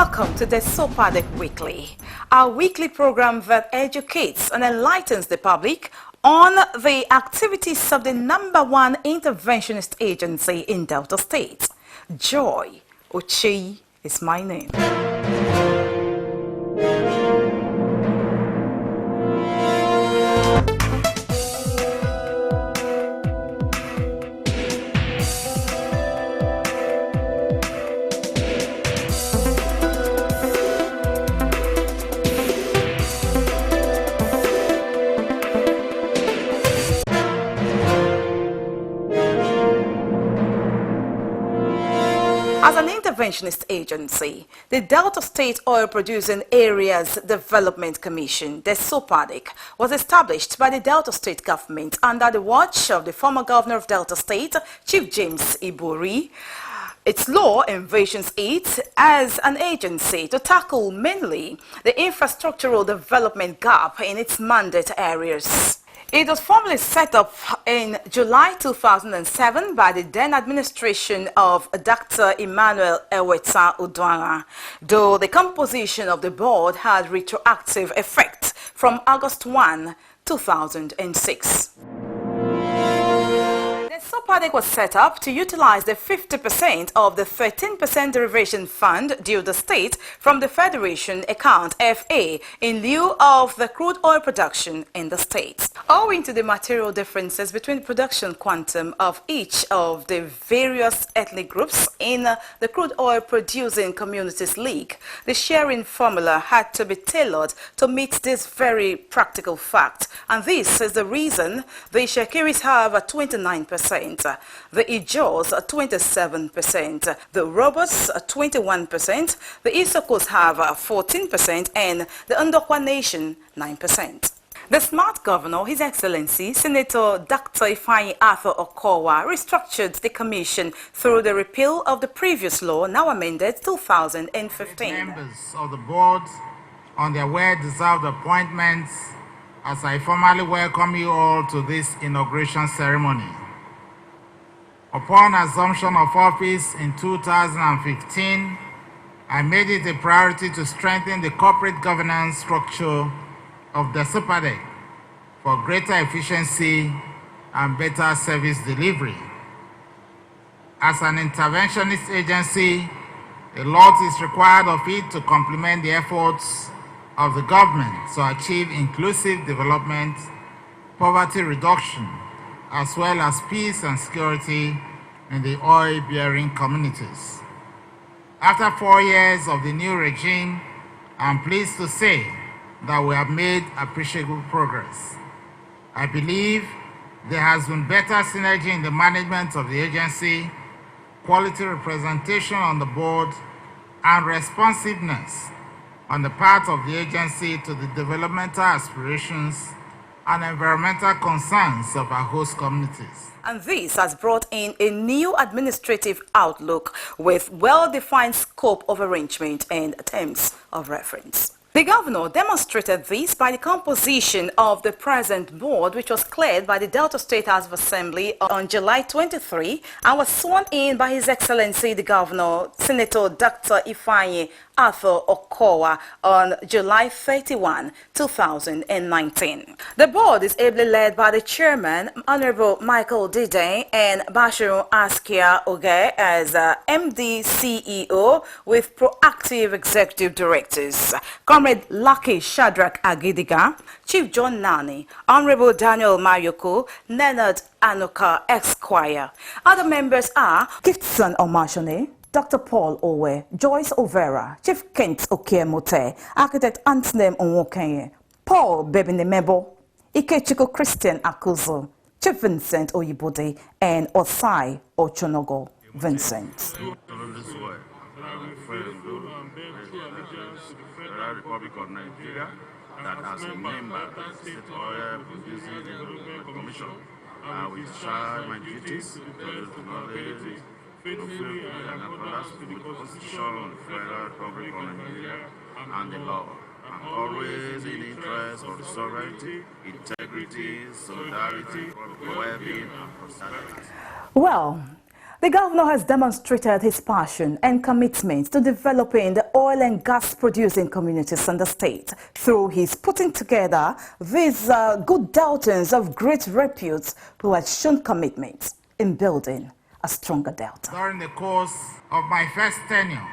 Welcome to Desopadec Weekly, our weekly program that educates and enlightens the public on the activities of the #1 interventionist agency in Delta State. Joy Ochi is my name. As an interventionist agency, the Delta State Oil Producing Areas Development Commission, Desopadec, was established by the Delta State government under the watch of the former governor of Delta State, Chief James Ibori. Its law envisions it as an agency to tackle mainly the infrastructural development gap in its mandate areas. It was formally set up in July 2007 by the then administration of Dr. Emmanuel Eweta Udwara, though the composition of the board had retroactive effect from August 1, 2006. Desopadec was set up to utilize the 50% of the 13% derivation fund due the state from the Federation account FA in lieu of the crude oil production in the state. Owing to the material differences between production quantum of each of the various ethnic groups in the crude oil producing communities league, the sharing formula had to be tailored to meet this very practical fact, and this is the reason the Shakiris have 29%. The Ijos 27%, the Robots 21%, the Isokos have 14%, and the Ndokwa Nation 9%. The smart governor, His Excellency Senator Dr. IFEANYI OKOWA, restructured the commission through the repeal of the previous law, now amended 2015. Members of the board on their well-deserved appointments, as I formally welcome you all to this inauguration ceremony. Upon assumption of office in 2015, I made it a priority to strengthen the corporate governance structure of Desopadec for greater efficiency and better service delivery. As an interventionist agency, a lot is required of it to complement the efforts of the government to achieve inclusive development, poverty reduction, as well as peace and security in the oil-bearing communities. After 4 years of the new regime, I'm pleased to say that we have made appreciable progress. I believe there has been better synergy in the management of the agency, quality representation on the board, and responsiveness on the part of the agency to the developmental aspirations and environmental concerns of our host communities. And this has brought in a new administrative outlook with well-defined scope of arrangement and terms of reference. The governor demonstrated this by the composition of the present board, which was cleared by the Delta State House of Assembly on July 23 and was sworn in by His Excellency the Governor, Senator Dr. IFEANYI OKOWA on July 31, 2019. The board is ably led by the chairman, Honorable Michael Dide, and Bashiru Askia Oge as MD CEO with proactive executive directors. Comrade Lucky Shadrach Agidiga, Chief John Nani, Honorable Daniel Mayoko, Nenad Anuka Esquire. Other members are Giftson Omashone, Dr. Paul Owe, Joyce Overa, Chief Kent Okiemote, Architect Anthony Onwokenye, Paul Bebinemebo, Ikechiko Christian Akuzo, Chief Vincent Oyibode, and Osai Ochonogo Vincent. Republic of Nigeria that has a member of the State Oil Producing Development Commission. We share my duties to the knowledge and others with the Constitution of the Federal Republic of Nigeria and the law, and always in the interest of the sovereignty, integrity, solidarity, well-being, and prosperity. Well, The governor has demonstrated his passion and commitment to developing the oil and gas producing communities in the state through his putting together these good Deltans of great repute who had shown commitment in building a stronger Delta. During the course of my first tenure,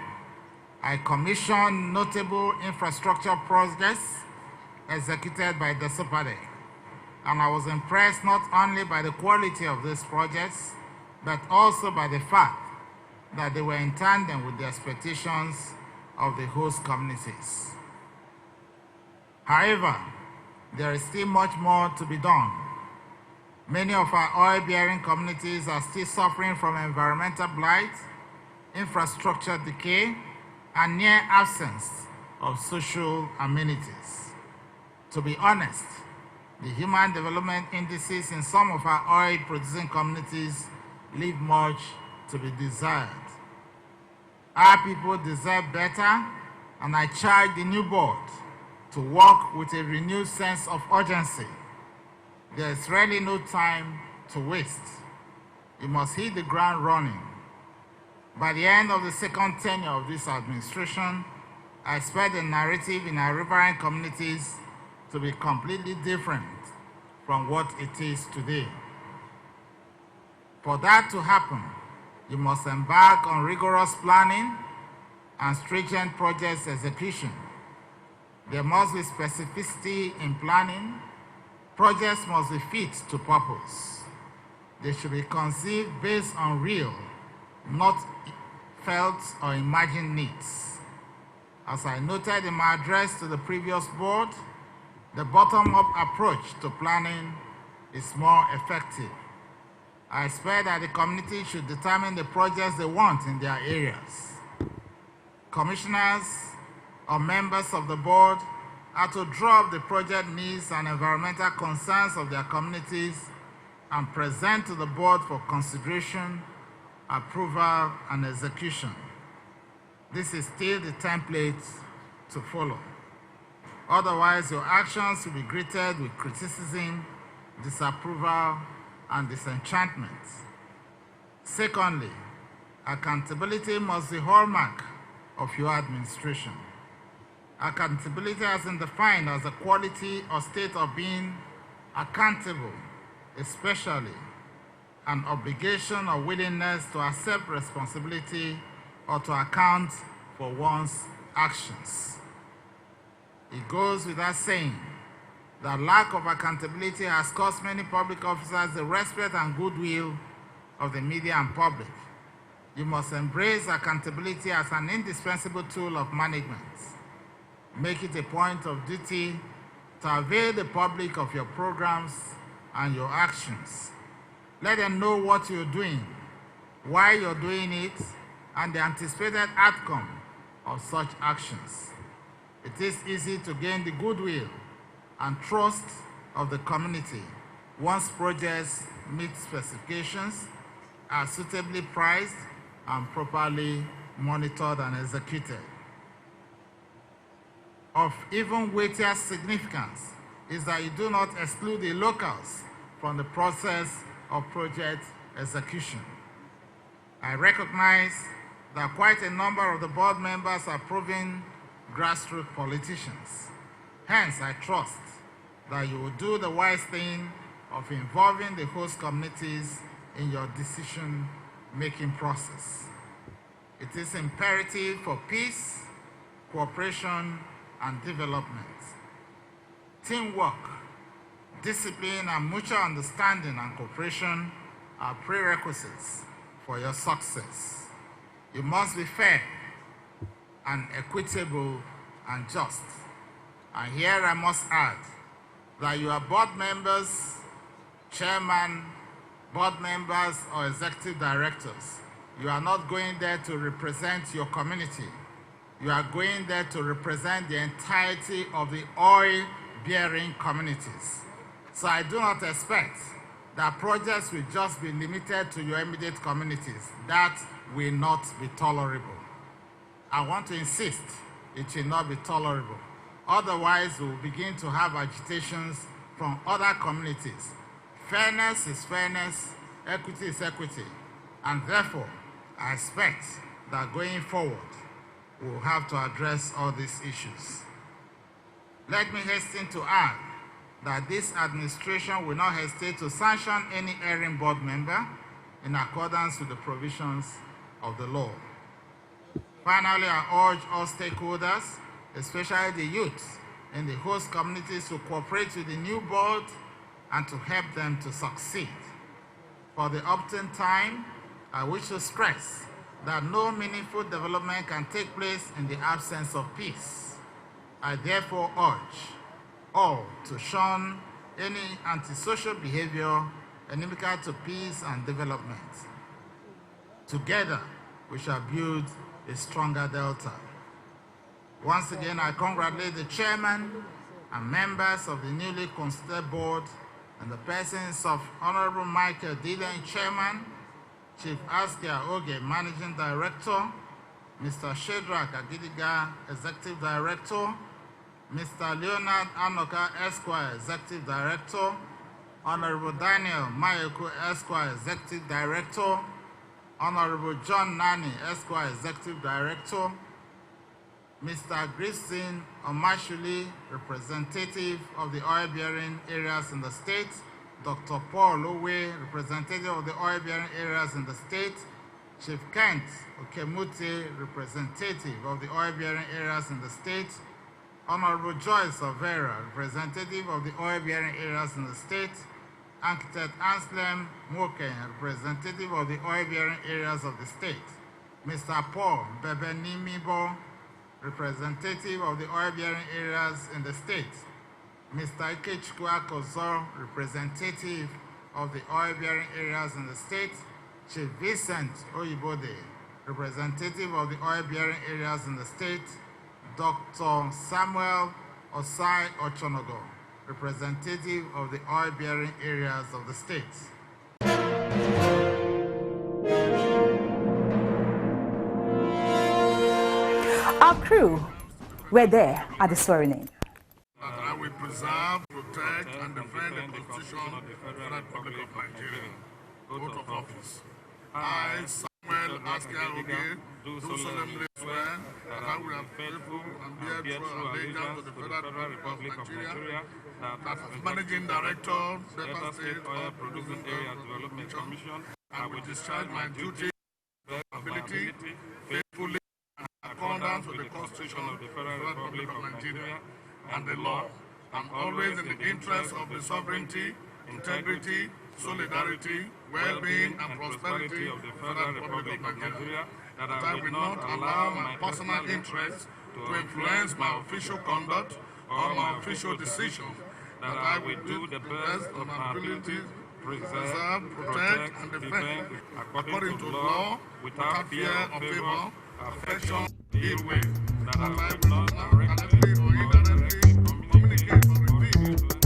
I commissioned notable infrastructure projects executed by Desopadec, and I was impressed not only by the quality of these projects, but also by the fact that they were in tandem with the expectations of the host communities. However, there is still much more to be done. Many of our oil-bearing communities are still suffering from environmental blight, infrastructure decay, and near absence of social amenities. To be honest, the human development indices in some of our oil-producing communities leave much to be desired. Our people deserve better, and I charge the new board to work with a renewed sense of urgency. There is really no time to waste. You must hit the ground running. By the end of the second tenure of this administration, I expect the narrative in our riverine communities to be completely different from what it is today. For that to happen, you must embark on rigorous planning and stringent project execution. There must be specificity in planning. Projects must be fit to purpose. They should be conceived based on real, not felt or imagined needs. As I noted in my address to the previous board, the bottom-up approach to planning is more effective. I expect that the community should determine the projects they want in their areas. Commissioners or members of the board are to draw up the project needs and environmental concerns of their communities and present to the board for consideration, approval, and execution. This is still the template to follow. Otherwise, your actions will be greeted with criticism, disapproval, and disenchantment. Secondly, accountability must be the hallmark of your administration. Accountability has been defined as the quality or state of being accountable, especially an obligation or willingness to accept responsibility or to account for one's actions. It goes without saying that lack of accountability has cost many public officers the respect and goodwill of the media and public. You must embrace accountability as an indispensable tool of management. Make it a point of duty to avail the public of your programs and your actions. Let them know what you're doing, why you're doing it, and the anticipated outcome of such actions. It is easy to gain the goodwill and trust of the community once projects meet specifications, are suitably priced, and properly monitored and executed. Of even weightier significance is that you do not exclude the locals from the process of project execution. I recognize that quite a number of the board members are proven grassroots politicians. Hence, I trust that you will do the wise thing of involving the host communities in your decision-making process. It is imperative for peace, cooperation, and development. Teamwork, discipline, and mutual understanding and cooperation are prerequisites for your success. You must be fair and equitable and just. And here I must add that you are board members, chairman, board members, or executive directors. You are not going there to represent your community. You are going there to represent the entirety of the oil-bearing communities. So I do not expect that projects will just be limited to your immediate communities. That will not be tolerable. I want to insist it will not be tolerable. Otherwise, we will begin to have agitations from other communities. Fairness is fairness, equity is equity. And therefore, I expect that going forward, we'll have to address all these issues. Let me hasten to add that this administration will not hesitate to sanction any erring board member in accordance with the provisions of the law. Finally, I urge all stakeholders, especially the youth in the host communities, to cooperate with the new board and to help them to succeed. For the opportune time, I wish to stress that no meaningful development can take place in the absence of peace. I therefore urge all to shun any antisocial behavior inimical to peace and development. Together, we shall build a stronger Delta. Once again, I congratulate the chairman and members of the newly constituted board and the persons of Honorable Michael Dillon, chairman, Chief Askia Oge, managing director, Mr. Shedrack Agidiga, executive director, Mr. Leonard Anoka, Esquire, executive director, Honorable Daniel Mayoko, Esquire, executive director, Honorable John Nani, Esquire, executive director, Mr. Griffin Omashuli, representative of the oil-bearing areas in the state, Dr. Paul Owe, representative of the oil-bearing areas in the state, Chief Kent Okemute, representative of the oil-bearing areas in the state, Honorable Joyce Overa, representative of the oil-bearing areas in the state, Architect Anselm Moken, representative of the oil-bearing areas of the state, Mr. Paul Bebenimibo, representative of the oil-bearing areas in the state, Mr. Ikechukwu Kozo, representative of the oil-bearing areas in the state, Chief Vincent Oyibode, representative of the oil-bearing areas in the state, Dr. Samuel Osai Ochonogo, representative of the oil-bearing areas of the state. Our crew were there at the swearing-in. That I will preserve, protect, and defend the Constitution of the Federal Republic of Nigeria. Oath of office. I, Samuel Askia Oge, do solemnly swear that I will have faithful and bear true allegiance to the Federal Republic of Nigeria, that as Managing Director, Delta State Oil Producing Area Development Commission, I will discharge my duty, ability, faithfully, and in accordance with the Constitution of the Federal Republic of Nigeria and the law, and always in the interest of the sovereignty, integrity, solidarity, well-being, and prosperity of the Federal Republic of Nigeria, that I will not allow my personal interests to influence my official conduct or my official decisions, that I will do the best of my abilities, preserve, protect, and defend, according to law, without fear or favor, affection, ill will, that I will not directly or indirectly communicate or reveal to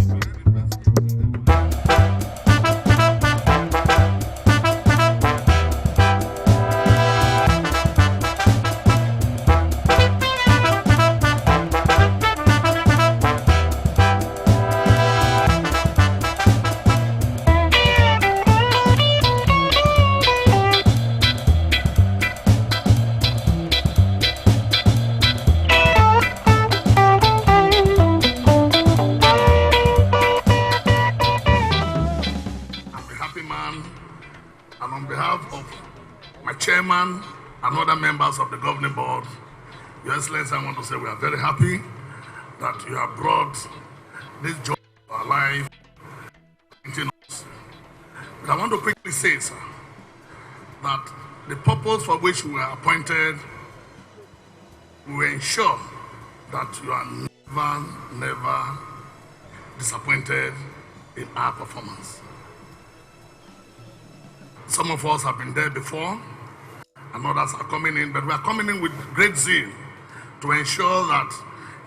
chairman and other members of the governing board, Your Excellency, I want to say we are very happy that you have brought this joy to our life. But I want to quickly say, sir, that the purpose for which we are appointed, we will ensure that you are never disappointed in our performance. Some of us have been there before, and others are coming in, but we are coming in with great zeal to ensure that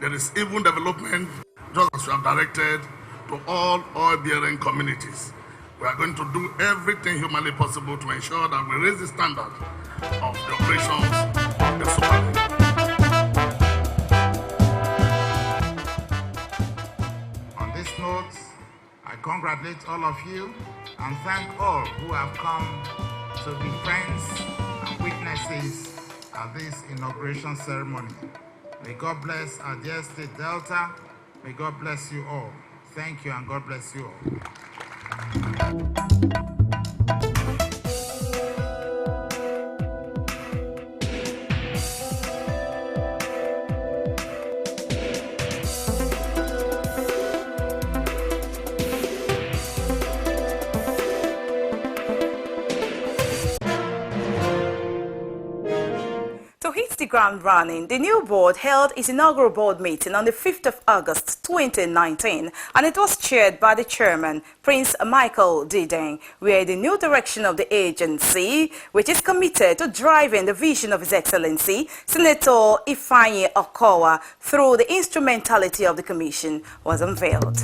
there is even development, just as you have directed, to all oil-bearing communities. We are going to do everything humanly possible to ensure that we raise the standard of the operations of the Desopadec. On this note, I congratulate all of you and thank all who have come to to be friends and witnesses at this inauguration ceremony. May God bless our dear State Delta. May God bless you all. Thank you, and God bless you all. To hit the ground running, the new board held its inaugural board meeting on the 5th of August 2019, and it was chaired by the chairman, Prince Michael Dideng, where the new direction of the agency, which is committed to driving the vision of His Excellency, Senator IFEANYI OKOWA, through the instrumentality of the commission, was unveiled.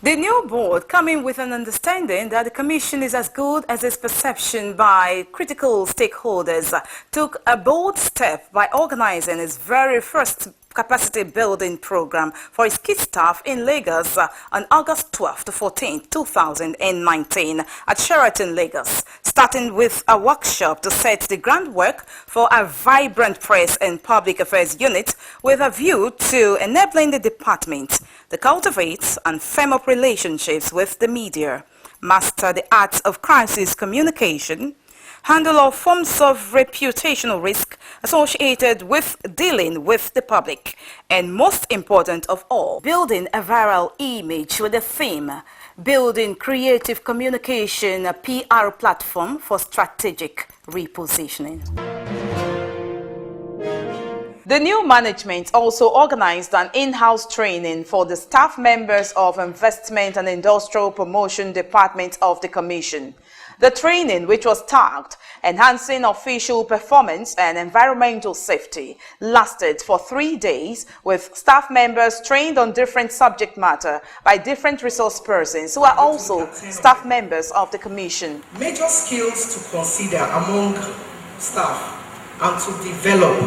The new board, coming with an understanding that the Commission is as good as its perception by critical stakeholders, took a bold step by organizing its very first capacity building program for its key staff in Lagos on August 12 to 14, 2019 at Sheraton, Lagos, starting with a workshop to set the groundwork for a vibrant press and public affairs unit with a view to enabling the department to cultivate and firm up relationships with the media, master the arts of crisis communication, handle all forms of reputational risk associated with dealing with the public, and most important of all, building a viral image with the theme, building creative communication, a PR platform for strategic repositioning. The new management also organized an in-house training for the staff members of Investment and Industrial Promotion Department of the Commission. The training, which was tagged Enhancing Official Performance and Environmental Safety, lasted for 3 days with staff members trained on different subject matter by different resource persons who are also staff members of the Commission. Major skills to consider among staff and to develop,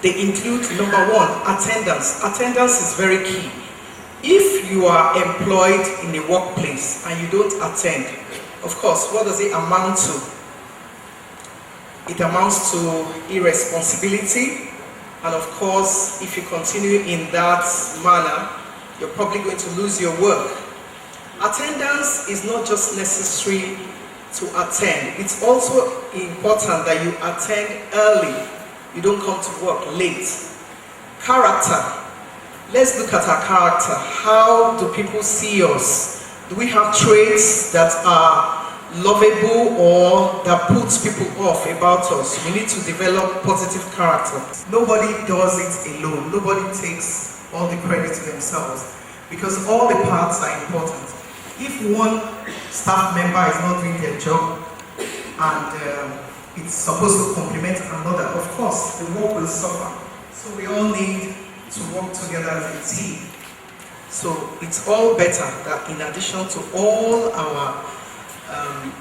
they include number one, attendance. Attendance is very key. If you are employed in a workplace and you don't attend, of course, what does it amount to? It amounts to irresponsibility, and of course, if you continue in that manner, you're probably going to lose your work. Attendance is not just necessary to attend, it's also important that you attend early. You don't come to work late. Character. Let's look at our character. How do people see us? Do we have traits that are lovable or that puts people off about us? We need to develop positive character. Nobody does it alone. Nobody takes all the credit to themselves because all the parts are important. If one staff member is not doing their job and it's supposed to complement another, of course, the work will suffer. So we all need to work together as a team. So it's all better that in addition to all our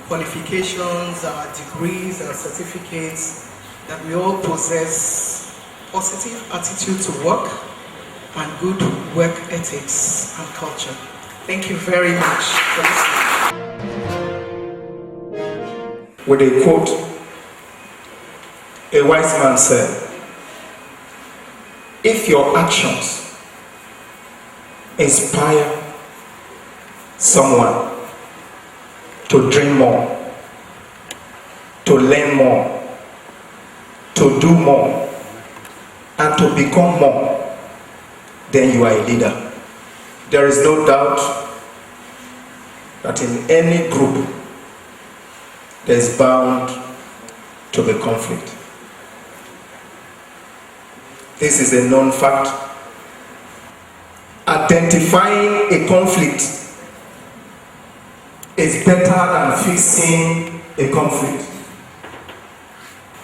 qualifications, our degrees, our certificates, that we all possess positive attitude to work and good work ethics and culture. Thank you very much for listening. With a quote, a wise man said, if your actions inspire someone to dream more, to learn more, to do more, and to become more, then you are a leader. There is no doubt that in any group, there is bound to be conflict. This is a known fact. Identifying a conflict is better than fixing a conflict.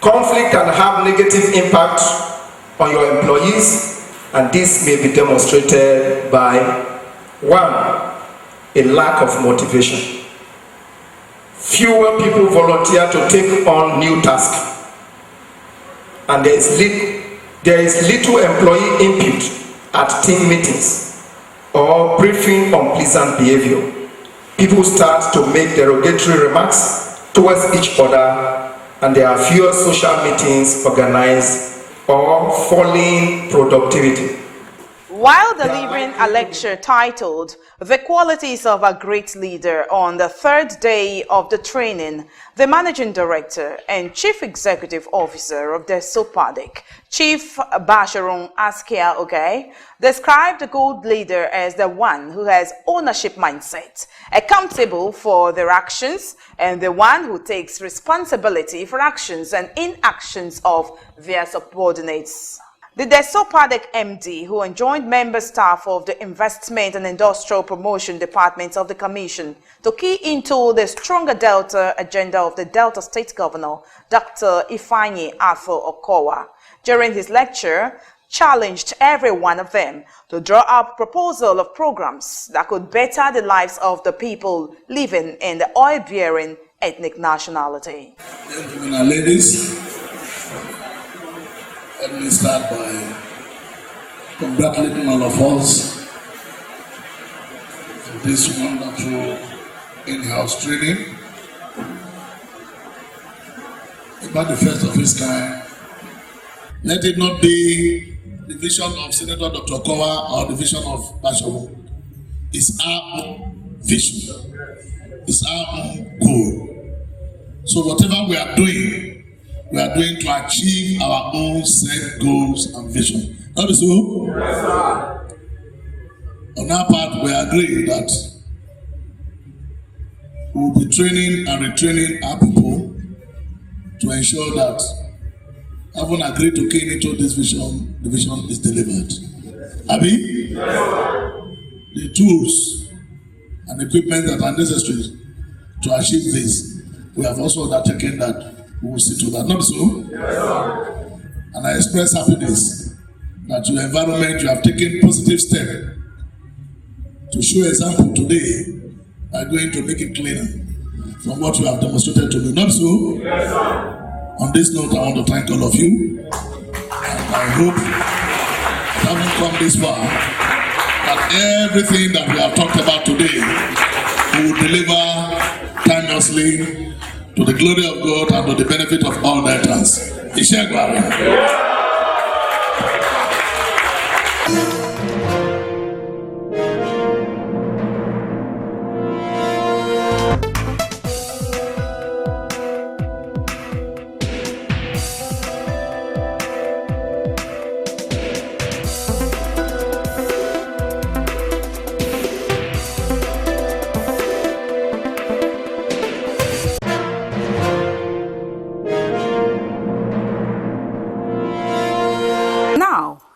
Conflict can have negative impact on your employees, and this may be demonstrated by 1. A lack of motivation. Fewer people volunteer to take on new tasks, and there is little employee input at team meetings or briefing on pleasant behavior. People start to make derogatory remarks towards each other, and there are fewer social meetings organized or falling productivity. While delivering a lecture titled "The Qualities of a Great Leader" on the third day of the training, the Managing Director and Chief Executive Officer of Desopadec, Chief Basharun Askia Ogai, described the good leader as the one who has ownership mindset, accountable for their actions, and the one who takes responsibility for actions and inactions of their subordinates. The Desopadec MD, who enjoined member staff of the Investment and Industrial Promotion Departments of the Commission to key into the stronger Delta agenda of the Delta State Governor, Dr. IFEANYI OKOWA, during his lecture, challenged every one of them to draw up a proposal of programs that could better the lives of the people living in the oil-bearing ethnic nationality. Gentlemen and ladies, let me start by congratulating all of us for this wonderful in-house training. About the first of its kind. Let it not be the vision of Senator Dr. OKOWA or the vision of Basharun. It's our own vision. It's our own goal. So whatever we are doing to achieve our own set goals and vision. That is so? Yes, sir. On our part, we agree that we will be training and retraining our people to ensure that, having agreed to key into this vision, the vision is delivered. Abi? Yes, sir. The tools and equipment that are necessary to achieve this, we have also undertaken that we will see to that. Not so? Yes, sir. And I express happiness that your environment, you have taken positive step to show example today by going to make it cleaner from what you have demonstrated to me. Not so? Yes, sir. On this note, I want to thank all of you. And I hope, having come this far, that everything that we have talked about today, we will deliver timelessly to the glory of God and to the benefit of all Deltans.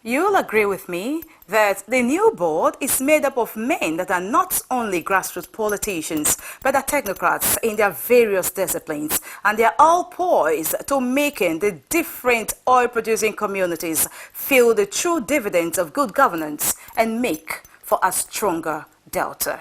You'll agree with me that the new board is made up of men that are not only grassroots politicians, but are technocrats in their various disciplines, and they are all poised to making the different oil-producing communities feel the true dividends of good governance and make for a stronger Delta.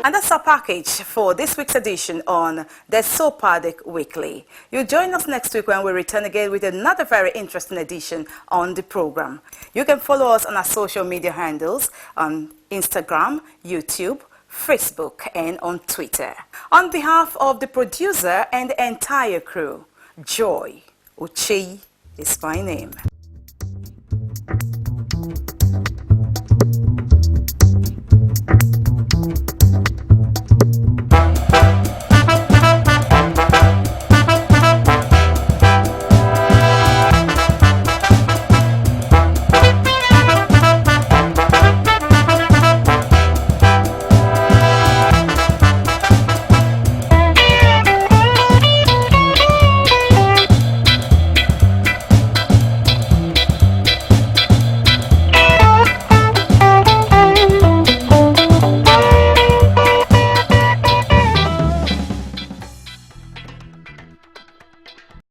And that's our package for this week's edition on Desopadec Weekly. You'll join us next week when we return again with another very interesting edition on the program. You can follow us on our social media handles on Instagram, YouTube, Facebook, and on Twitter. On behalf of the producer and the entire crew, Joy Uche is my name.